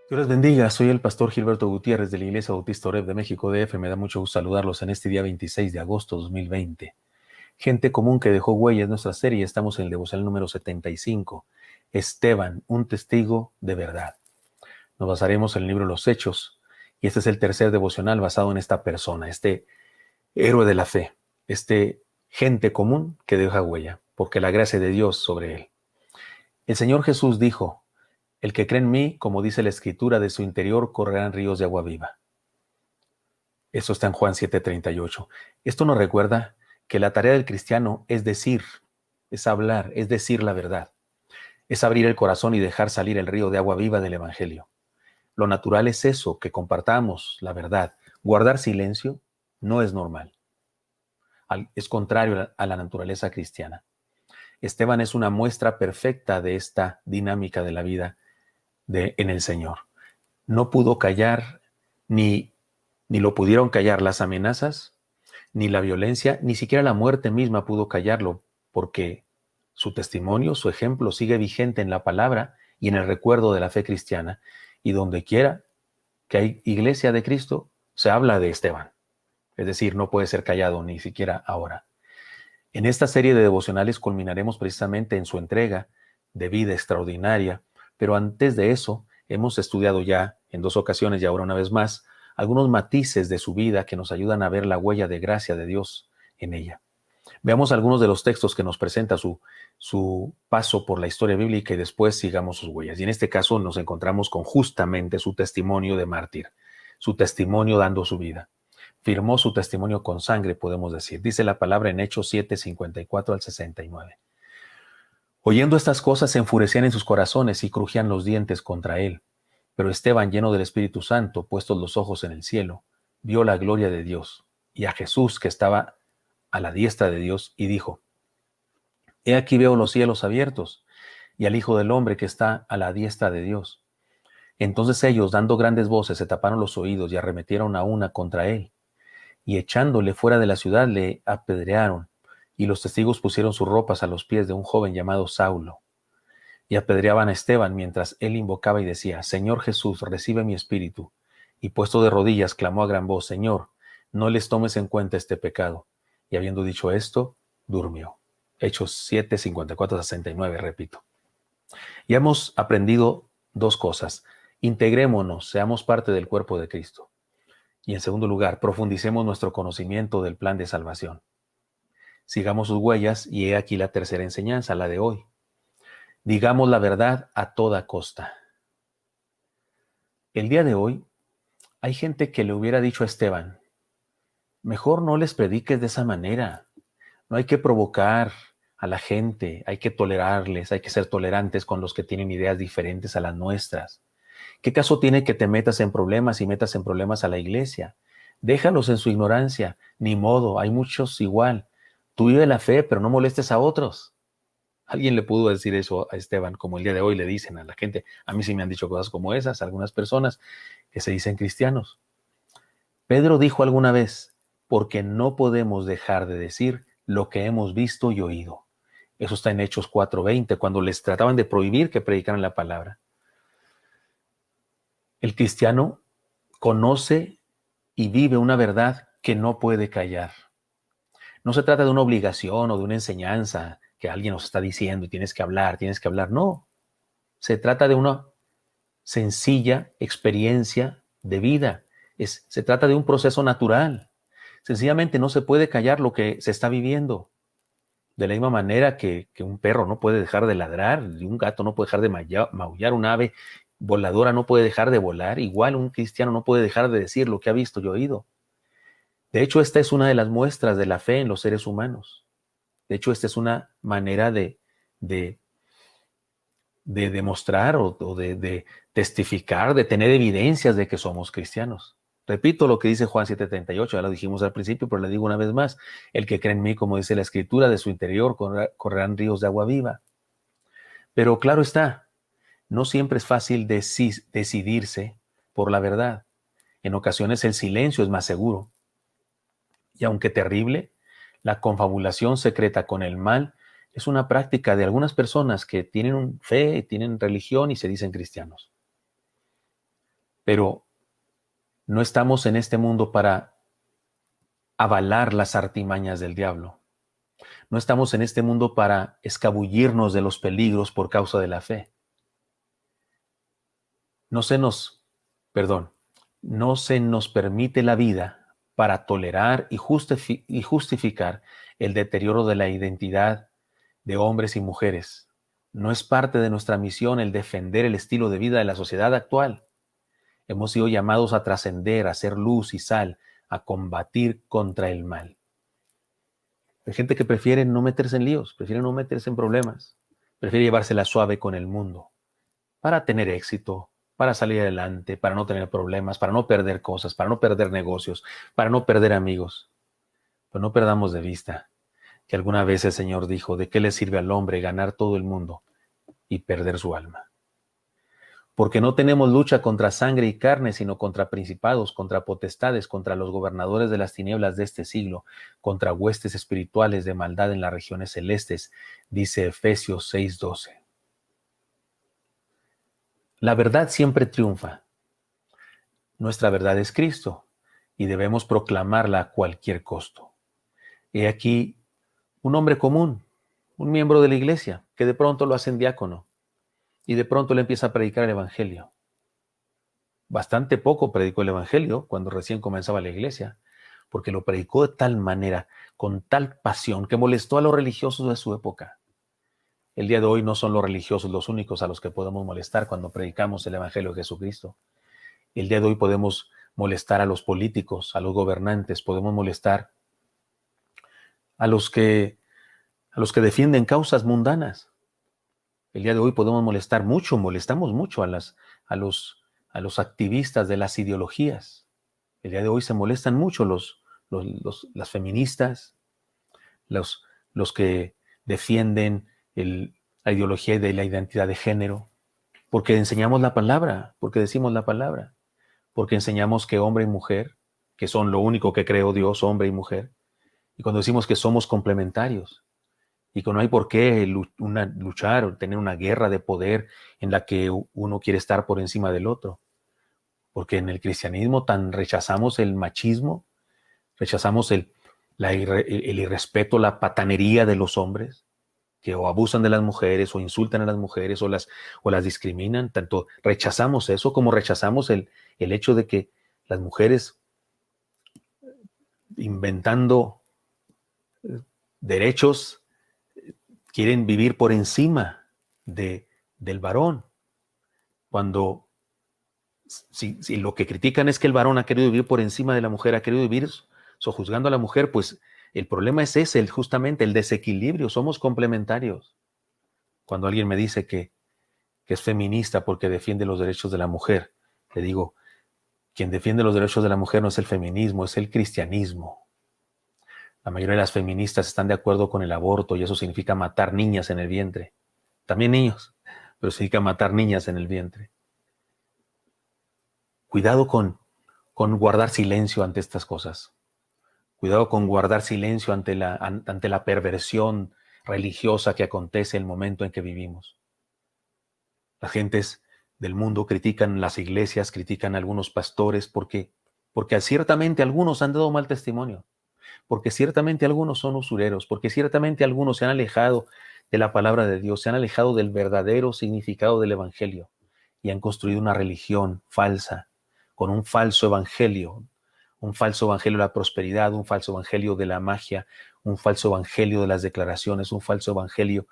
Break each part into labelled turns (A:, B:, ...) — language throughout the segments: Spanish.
A: Dios les bendiga, soy el pastor Gilberto Gutiérrez de la Iglesia Bautista Oreb de México DF. Me da mucho gusto saludarlos en este día 26 de agosto de 2020. Gente común que dejó huella en nuestra serie. Estamos en el devocional número 75. Esteban, un testigo de verdad. Nos basaremos en el libro de los Hechos y este es el tercer devocional basado en esta persona, este héroe de la fe, este gente común que deja huella, porque la gracia de Dios sobre él. El Señor Jesús dijo: el que cree en mí, como dice la Escritura, de su interior correrán ríos de agua viva. Eso está en Juan 7:38. Esto nos recuerda que la tarea del cristiano es decir, es hablar, es decir la verdad. Es abrir el corazón y dejar salir el río de agua viva del Evangelio. Lo natural es eso, que compartamos la verdad. Guardar silencio no es normal. Es contrario a la naturaleza cristiana. Esteban es una muestra perfecta de esta dinámica de la vida en el Señor. No pudo callar, ni lo pudieron callar las amenazas, ni la violencia, ni siquiera la muerte misma pudo callarlo, porque su testimonio, su ejemplo sigue vigente en la palabra y en el recuerdo de la fe cristiana. Y donde quiera que hay iglesia de Cristo, se habla de Esteban. Es decir, no puede ser callado ni siquiera ahora. En esta serie de devocionales culminaremos precisamente en su entrega de vida extraordinaria, pero antes de eso hemos estudiado ya en 2 ocasiones y ahora una vez más algunos matices de su vida que nos ayudan a ver la huella de gracia de Dios en ella. Veamos algunos de los textos que nos presenta su paso por la historia bíblica y después sigamos sus huellas. Y en este caso nos encontramos con justamente su testimonio de mártir, su testimonio dando su vida. Firmó su testimonio con sangre, podemos decir. Dice la palabra en Hechos 7, 54 al 69. Oyendo estas cosas se enfurecían en sus corazones y crujían los dientes contra él. Pero Esteban, lleno del Espíritu Santo, puestos los ojos en el cielo, vio la gloria de Dios y a Jesús que estaba a la diestra de Dios y dijo: He aquí veo los cielos abiertos y al Hijo del Hombre que está a la diestra de Dios. Entonces ellos, dando grandes voces, se taparon los oídos y arremetieron a una contra él. Y echándole fuera de la ciudad le apedrearon, y los testigos pusieron sus ropas a los pies de un joven llamado Saulo. Y apedreaban a Esteban mientras él invocaba y decía: Señor Jesús, recibe mi espíritu. Y puesto de rodillas, clamó a gran voz: Señor, no les tomes en cuenta este pecado. Y habiendo dicho esto, durmió. Hechos 7, 54, 69, repito. Y hemos aprendido dos cosas. Integrémonos, seamos parte del cuerpo de Cristo. Y en segundo lugar, profundicemos nuestro conocimiento del plan de salvación. Sigamos sus huellas y he aquí la tercera enseñanza, la de hoy. Digamos la verdad a toda costa. El día de hoy hay gente que le hubiera dicho a Esteban: mejor no les prediques de esa manera. No hay que provocar a la gente, hay que tolerarles, hay que ser tolerantes con los que tienen ideas diferentes a las nuestras. ¿Qué caso tiene que te metas en problemas y metas en problemas a la iglesia? Déjalos en su ignorancia, ni modo, hay muchos igual. Tú vive la fe, pero no molestes a otros. Alguien le pudo decir eso a Esteban, como el día de hoy le dicen a la gente. A mí sí me han dicho cosas como esas, algunas personas que se dicen cristianos. Pedro dijo alguna vez: porque no podemos dejar de decir lo que hemos visto y oído. Eso está en Hechos 4:20, cuando les trataban de prohibir que predicaran la palabra. El cristiano conoce y vive una verdad que no puede callar. No se trata de una obligación o de una enseñanza que alguien nos está diciendo y tienes que hablar. No, se trata de una sencilla experiencia de vida. Se trata de un proceso natural. Sencillamente no se puede callar lo que se está viviendo. De la misma manera que un perro no puede dejar de ladrar, un gato no puede dejar de maullar, un ave voladora no puede dejar de volar, igual un cristiano no puede dejar de decir lo que ha visto y oído. De hecho, esta es una de las muestras de la fe en los seres humanos. De hecho, esta es una manera de demostrar o de testificar, de tener evidencias de que somos cristianos. Repito lo que dice Juan 7:38, ya lo dijimos al principio, pero le digo una vez más: el que cree en mí, como dice la Escritura, de su interior correrán ríos de agua viva. Pero claro está, no siempre es fácil decidirse por la verdad. En ocasiones el silencio es más seguro. Y aunque terrible, La confabulación secreta con el mal es una práctica de algunas personas que tienen fe, tienen religión y se dicen cristianos. Pero no estamos en este mundo para avalar las artimañas del diablo. No estamos en este mundo para escabullirnos de los peligros por causa de la fe. No se nos, perdón, no se nos permite la vida para tolerar y justificar el deterioro de la identidad de hombres y mujeres. No es parte de nuestra misión el defender el estilo de vida de la sociedad actual. Hemos sido llamados a trascender, a ser luz y sal, a combatir contra el mal. Hay gente que prefiere no meterse en líos, prefiere no meterse en problemas, prefiere llevársela suave con el mundo para tener éxito, para salir adelante, para no tener problemas, para no perder cosas, para no perder negocios, para no perder amigos. Pero no perdamos de vista que alguna vez el Señor dijo, ¿de qué le sirve al hombre ganar todo el mundo y perder su alma? Porque no tenemos lucha contra sangre y carne, sino contra principados, contra potestades, contra los gobernadores de las tinieblas de este siglo, contra huestes espirituales de maldad en las regiones celestes, dice Efesios 6:12. La verdad siempre triunfa. Nuestra verdad es Cristo y debemos proclamarla a cualquier costo. He aquí un hombre común, un miembro de la iglesia, que de pronto lo hacen diácono y de pronto le empieza a predicar el evangelio. Bastante poco predicó el evangelio cuando recién comenzaba la iglesia, porque lo predicó de tal manera, con tal pasión, que molestó a los religiosos de su época. El día de hoy no son los religiosos los únicos a los que podemos molestar cuando predicamos el evangelio de Jesucristo. El día de hoy podemos molestar a los políticos, a los gobernantes, podemos molestar a los que defienden causas mundanas. El día de hoy podemos molestar mucho, molestamos mucho a los activistas de las ideologías. El día de hoy se molestan mucho las feministas, los que defienden la ideología de la identidad de género, porque enseñamos la palabra, porque decimos la palabra, porque enseñamos que hombre y mujer, que son lo único que creó Dios, hombre y mujer, y cuando decimos que somos complementarios, y que no hay por qué luchar o tener una guerra de poder en la que uno quiere estar por encima del otro. Porque en el cristianismo tan rechazamos el machismo, rechazamos el irrespeto, la patanería de los hombres, que o abusan de las mujeres o insultan a las mujeres o las discriminan. Tanto rechazamos eso como rechazamos el hecho de que las mujeres, inventando derechos, quieren vivir por encima del varón, cuando si lo que critican es que el varón ha querido vivir por encima de la mujer, ha querido vivir sojuzgando a la mujer, pues el problema es ese, justamente el desequilibrio, somos complementarios. Cuando alguien me dice que es feminista porque defiende los derechos de la mujer, le digo, quien defiende los derechos de la mujer no es el feminismo, es el cristianismo. La mayoría de las feministas están de acuerdo con el aborto y eso significa matar niñas en el vientre. También niños, pero significa matar niñas en el vientre. Cuidado con guardar silencio ante estas cosas. Cuidado con guardar silencio ante la perversión religiosa que acontece en el momento en que vivimos. Las gentes del mundo critican las iglesias, critican a algunos pastores porque ciertamente algunos han dado mal testimonio, porque ciertamente algunos son usureros, porque ciertamente algunos se han alejado de la palabra de Dios, se han alejado del verdadero significado del evangelio y han construido una religión falsa, con un falso evangelio de la prosperidad, un falso evangelio de la magia, un falso evangelio de las declaraciones, un falso evangelio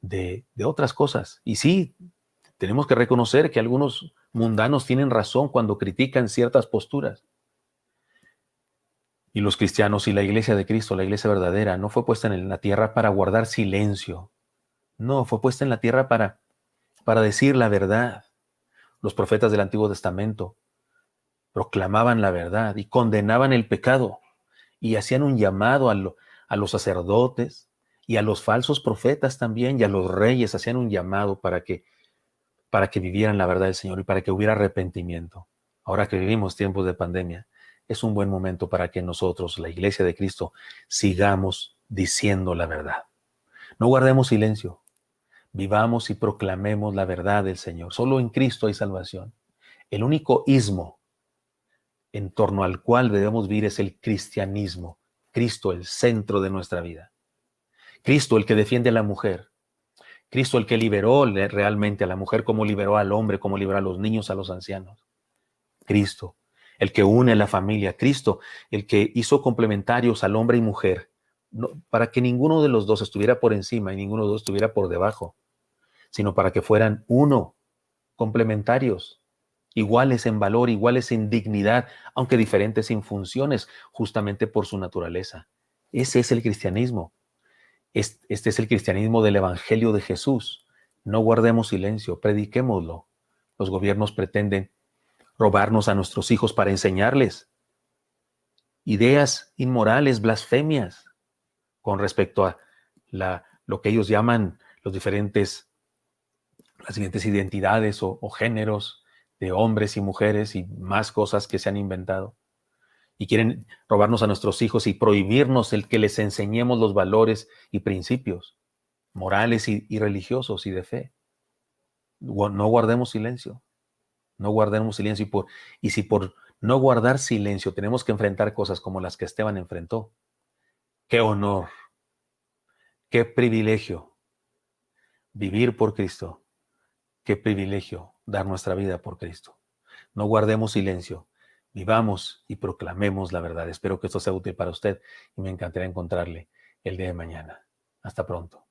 A: de otras cosas. Y sí, tenemos que reconocer que algunos mundanos tienen razón cuando critican ciertas posturas. Y los cristianos y la iglesia de Cristo, la iglesia verdadera, no fue puesta en la tierra para guardar silencio. No, fue puesta en la tierra para decir la verdad. Los profetas del Antiguo Testamento proclamaban la verdad y condenaban el pecado y hacían un llamado a los sacerdotes y a los falsos profetas también y a los reyes, hacían un llamado para que vivieran la verdad del Señor y para que hubiera arrepentimiento. Ahora que vivimos tiempos de pandemia, es un buen momento para que nosotros, la Iglesia de Cristo, sigamos diciendo la verdad. No guardemos silencio. Vivamos y proclamemos la verdad del Señor. Solo en Cristo hay salvación. El único ismo en torno al cual debemos vivir es el cristianismo. Cristo, el centro de nuestra vida. Cristo, el que defiende a la mujer. Cristo, el que liberó realmente a la mujer, como liberó al hombre, como liberó a los niños, a los ancianos. Cristo, el que une a la familia. Cristo, el que hizo complementarios al hombre y mujer, para que ninguno de los dos estuviera por encima y ninguno de los dos estuviera por debajo, sino para que fueran uno, complementarios, iguales en valor, iguales en dignidad, aunque diferentes en funciones, justamente por su naturaleza. Ese es el cristianismo. Este es el cristianismo del Evangelio de Jesús. No guardemos silencio, prediquémoslo. Los gobiernos pretenden robarnos a nuestros hijos para enseñarles ideas inmorales, blasfemias, con respecto a lo que ellos llaman las diferentes identidades o géneros de hombres y mujeres y más cosas que se han inventado. Y quieren robarnos a nuestros hijos y prohibirnos el que les enseñemos los valores y principios morales y religiosos y de fe. No guardemos silencio. No guardemos silencio. Y si por no guardar silencio tenemos que enfrentar cosas como las que Esteban enfrentó, qué honor, qué privilegio vivir por Cristo, qué privilegio dar nuestra vida por Cristo. No guardemos silencio, vivamos y proclamemos la verdad. Espero que esto sea útil para usted y me encantará encontrarle el día de mañana. Hasta pronto.